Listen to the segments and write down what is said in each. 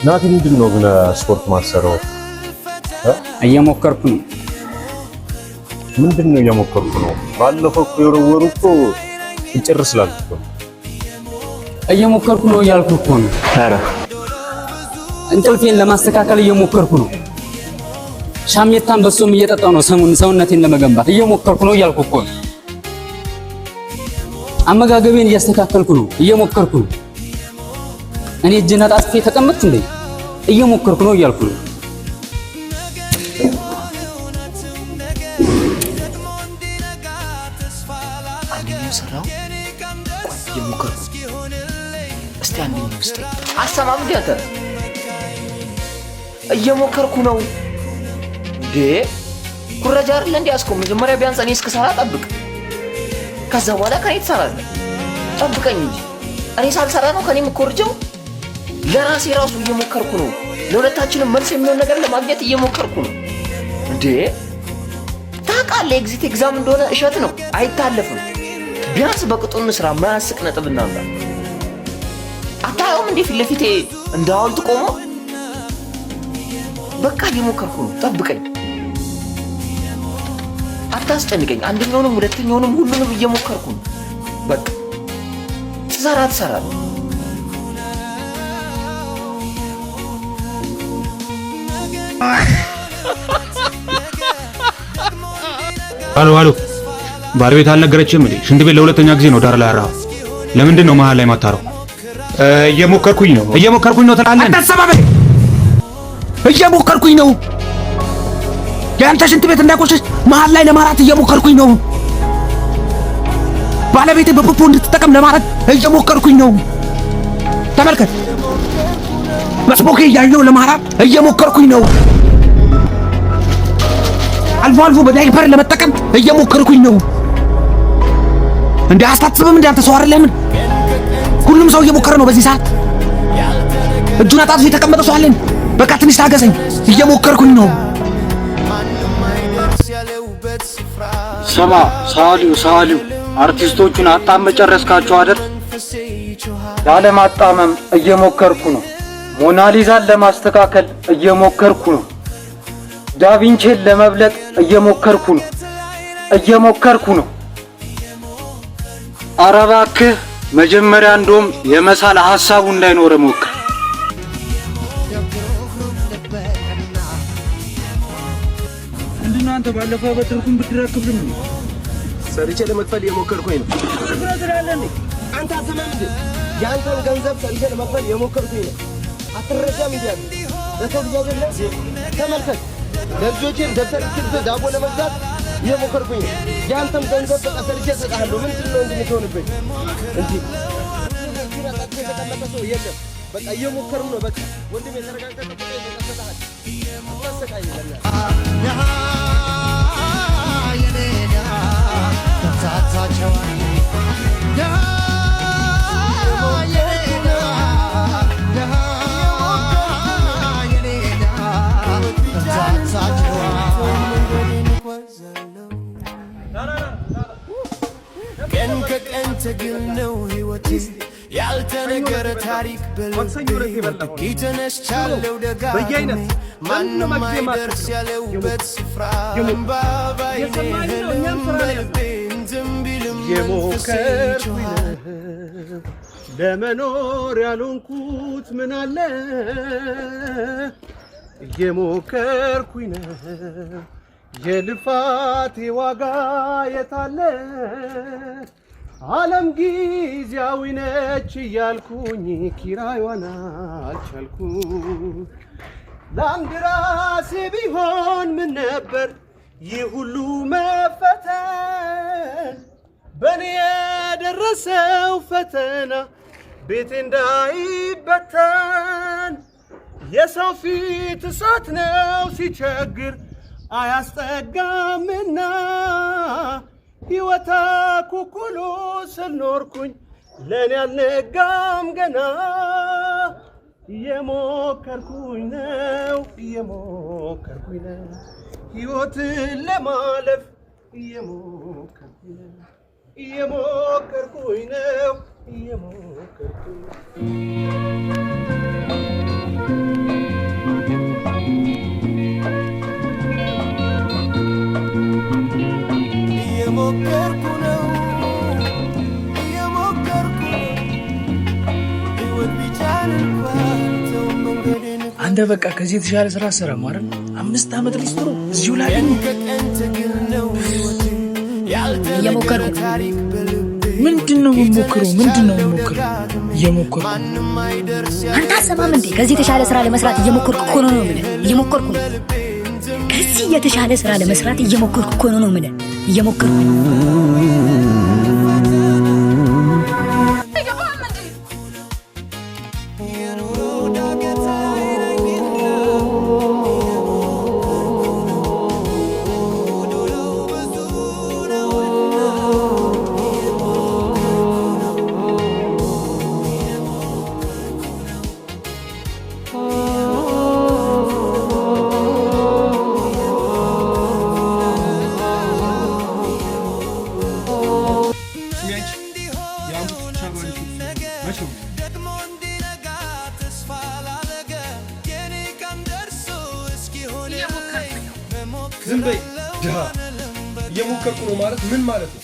ናቲ ምንድነው ግን ስፖርት ማሰረው እየሞከርኩ ነው። ምንድነው እየሞከርኩ ነው? ባለፈው የወረወሩ እኮ እንጨርስ ላልኩ እየሞከርኩ ነው እያልኩ እኮ ነው። ኧረ እንቅልፌን ለማስተካከል እየሞከርኩ ነው። ሻምየታን በሶም እየጠጣው ነው ሰውነቴን ለመገንባት እየሞከርኩ ነው እያልኩ እኮ ነው። አመጋገቤን እያስተካከልኩ ነው እየሞከርኩ ነው። እኔ እጄን አጣጥፌ ተቀመጥኩ እንዴ? እየሞከርኩ ነው እያልኩ ነው። አንደኛው ሰራው እየሞከርኩ እስቲ አንደኛው ውስጥ አሰማም እንዴ? አንተ እየሞከርኩ ነው እንዴ? ኩረጃ አይደል እንዴ? አስቆም መጀመሪያ ቢያንስ እኔ እስክሰራ ጠብቅ። ከዛ በኋላ ከኔ ትሰራለህ። ጠብቀኝ እንጂ እኔ ሳልሰራ ነው ከኔ የምኮርጀው? ለራሴ ራሱ እየሞከርኩ ነው። ለሁለታችንም መልስ የሚሆን ነገር ለማግኘት እየሞከርኩ ነው እንዴ? ታውቃለህ ኤግዚት ኤግዛም እንደሆነ እሸት ነው፣ አይታለፍም። ቢያንስ በቅጡን ስራ ማያስቅ ነጥብ እናምጣ። አታየውም እንዴ ፊት ለፊቴ እንደ ሐውልት ቆሞ? በቃ እየሞከርኩ ነው፣ ጠብቀኝ። አታስጨንቀኝ። አንደኛውንም ሁለተኛውንም ሁሉንም እየሞከርኩ ነው። በቃ ትሰራለህ። አሎ ባለቤት አልነገረችም እንዴ? ሽንት ቤት ለሁለተኛ ጊዜ ነው ዳር ላይ ያራው። ለምንድን ነው መሃል ላይ ማታረው? እየሞከርኩኝ ነው ትላለህ። አታሰባበ እየሞከርኩኝ ነው። ያንተ ሽንት ቤት እንዳይቆሽሽ መሃል ላይ ለማራት እየሞከርኩኝ ነው። ባለቤቴ በፖፖ እንድትጠቀም ለማለት እየሞከርኩኝ ነው። ተመልከት፣ መስቦኬ እያየሁ ለማራት እየሞከርኩኝ ነው። አልፎ አልፎ በዳይፐር ለመጠቀም እየሞከርኩኝ ነው። እንዴ አስታጥብም እንዴ አንተ ሰው አይደለም? ሁሉም ሰው እየሞከረ ነው በዚህ ሰዓት። እጁን አጣጥፎ የተቀመጠ ሰው አለን። በቃ ትንሽ ታገሰኝ፣ እየሞከርኩኝ ነው። ሰማ ሳሊው አርቲስቶቹን አጣም መጨረስካቸው አይደል? ያለ ማጣመም እየሞከርኩ ነው። ሞናሊዛን ለማስተካከል እየሞከርኩ ነው። ዳቪንቺን ለመብለጥ እየሞከርኩ ነው። ኧረ እባክህ መጀመሪያ እንደውም የመሳል ሐሳቡ እንዳይኖር ሞክር። ምንድነው አንተ ባለፈው በትርኩም ብትራክብልም ነው? ሰርቼ ለመክፈል የሞከርኩኝ ነው። አንተ አትሰማም እንዴ? ያንተን ገንዘብ ሰርቼ ለመክፈል የሞከርኩኝ ነው። አትረዳም እንዴ? ለሰው ልጅ አይደለም? ተመልከት፣ ለልጆቼም ደብተር እስክሪብቶ ዳቦ ለመግዛት የሞከርኩኝ ነው። ያንተም ገንዘብ በቃ ሰርቼ እሰጥሃለሁ። ምንድን ነው እንደምትሆንብኝ እንዴ? የተቀመጠ ሰው የለም። በቃ እየሞከርኩ ነው። በቃ ወንድሜ ተረጋግተህ ጠብቀኝ። ተሰጣህ አታሰቃይ ለኛ ቀን ከቀን ትግል ነው ሕይወቴ ያልተነገረ ታሪክ በልቤ ተነስቻለሁ ደጋግሜ ማንም አይደርስ ያለውበት ስፍራ ባባይኔ ህልም በልቤን ዝምቢልም የሞከርኩኝ ለመኖር ያልሆንኩት ምን አለ? የሞከርኩኝ የልፋቴ ዋጋ የታለ? ዓለም ጊዜያዊ ነች እያልኩኝ ኪራዩን አልቻልኩም። ለአንድ ራሴ ቢሆን ምን ነበር ይህ ሁሉ መፈተን? በእኔ የደረሰው ፈተና ቤቴ እንዳይበተን። የሰው ፊት እሳት ነው ሲቸግር አያስጠጋምና ሕይወት አኩኩሉ ስልኖርኩኝ ለኔ አልነጋም ገና። እየሞከርኩኝ ነው ሕይወትን ለማለፍ እየሞከርኩኝ ነው አንተ በቃ ከዚህ የተሻለ ስራ ሰራ ማለት 5 ዓመት ሊስትሮ እዚሁ ላይ እየሞከርኩ ምንድነው የምሞክረው እየሞከርኩ አንተ አሰማም እንዴ ከዚህ የተሻለ ስራ ለመስራት እየሞከርኩ እኮ ነው ምን እየሞከርኩ ነው ከዚህ የተሻለ ስራ ለመስራት እየሞከርኩ እኮ ነው ምን እየሞከርኩ ዝም በይ ድሃ እየሞከርኩ ነው ማለት ምን ማለት ነው?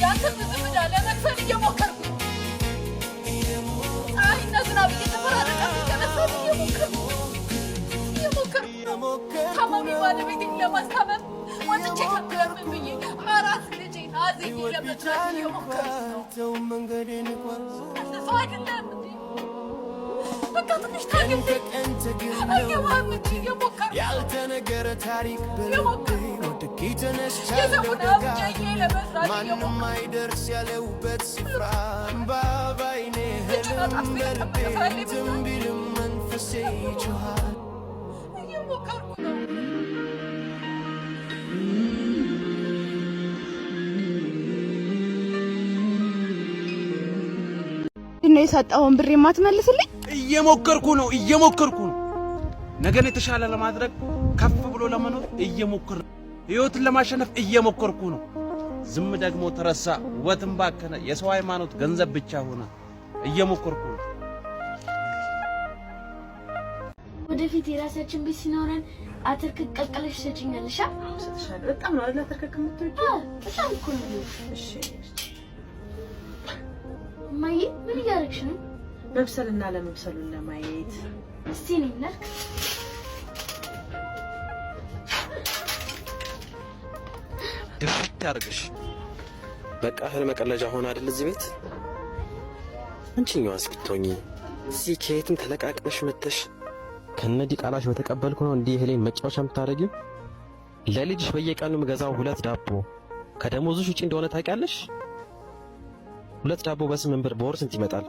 ያንተ ዝም ብላ ለመክፈል እየሞከርኩ ፀሐይና ዝናብ እየተፈራረቀ ሲከነሳት እየሞከርኩ ታማሚ ባለቤቴን ለማስታመም ወጥቼ ከምለምን ብዬ አራት ልጄን አዝኜ ለመስራት እየሞከርኩ ነው። ሰው አይደለም እንዴ? በቃ ትንሽ ታገኝ አይገባም እንጂ እየሞከርኩ ያልተነገረ ታሪክ በልቤ የሰውን አብጃዬ ለመስራት እየሞከርኩ ማይደርስ ያለውበት ስፍራ ባባይኔ ህልም በልቤ ትንቢልም መንፈሴ ይጮሃል እየሞከርኩ ነው። ነው የሰጠውን ብር የማትመልስልኝ? እየሞከርኩ ነው ነገን የተሻለ ለማድረግ ከፍ ብሎ ለመኖር እየሞከርኩ ህይወትን ለማሸነፍ እየሞከርኩ ነው። ዝም ደግሞ ተረሳ፣ ውበትን ባከነ፣ የሰው ሃይማኖት ገንዘብ ብቻ ሆነ። እየሞከርኩ ነው። ወደፊት የራሳችን ቤት ሲኖረን አተርክ ቀቅለሽ ሰጪኛለሽ? ሰጥሻለሁ። በጣም ነው አይደል አተርክ የምትወጪው? በጣም እኮ ነው። እሺ ማይ ምን ያርክሽ ነው? መብሰልና ለመብሰሉን ለማየት እስቲ ነክ ድፍት ያርግሽ። በቃ እህል መቀለጃ ሆነ አይደል እዚህ ቤት? አንቺኛዋስ ብትሆኚ እዚህ ከየትም ተለቃቅመሽ መተሽ ከነዲ ቃላሽ በተቀበልኩ ነው እንዲህ እህሌን መጫወቻ የምታደርጊው? ለልጅሽ በየቀኑ ምገዛው 2 ዳቦ ከደሞዝሽ ውጪ እንደሆነ ታውቂያለሽ? 2 ዳቦ በ8 ብር በወር ስንት ይመጣል?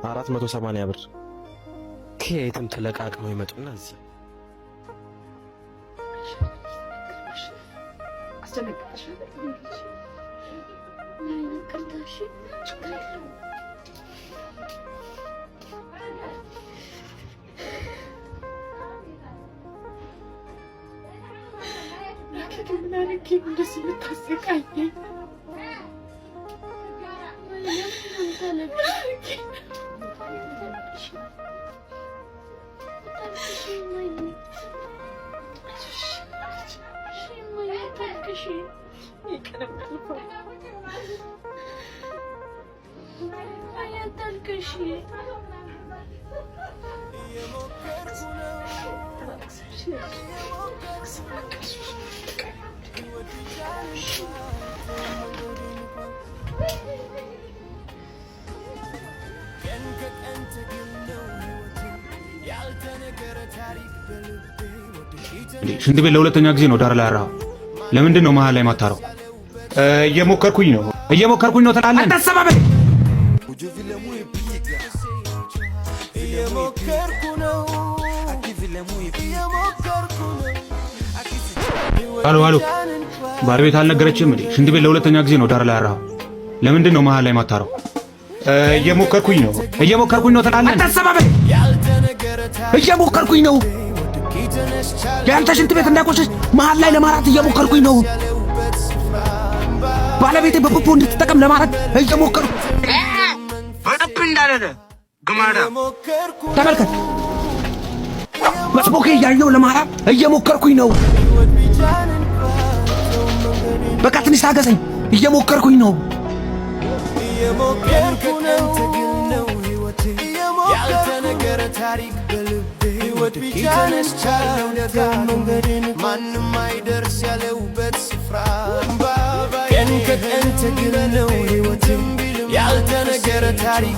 480 ብር። ከየትም ተለቃቅመው ይመጡና እዚህ አስተነቅቀሽ ቀርታሽ ለከምናልክ እንደዚህ ልታሰቃየኝ ሽንት ቤት ለሁለተኛ ጊዜ ነው ዳር ላይ ያራው። ለምንድን ነው መሃል ላይ ማታረው? እየሞከርኩኝ ነው ትላለህ። አታሰባበል። አሎ ባለቤት አልነገረችም እንዴ? ሽንት ቤት ለሁለተኛ ጊዜ ነው ዳር ላይ ያራው። ለምንድን ነው መሃል ላይ ማታረው? እየሞከርኩኝ ነው ትላለህ። አታሰባበል። እየሞከርኩኝ ነው። ያንተ ሽንት ቤት እንዳይቆሽሽ መሃል ላይ ለማራት እየሞከርኩኝ ነው። ባለቤቴ በፖፖ እንድትጠቀም ለማለት እየሞከርኩ በጥብ እንዳለለ ግማዳ ተመልከት። በስፖኬ እያየው ለማራት እየሞከርኩኝ ነው። በቃ ትንሽ ታገሰኝ። እየሞከርኩኝ ነው። ታሪክ በልቤ ወድቄ ተነስቻለሁ ደጋግሜ ማንም አይደርስ ያለውበት ስፍራ ቀን ከቀን ትግል ነው ሕይወቴ ያልተነገረ ታሪክ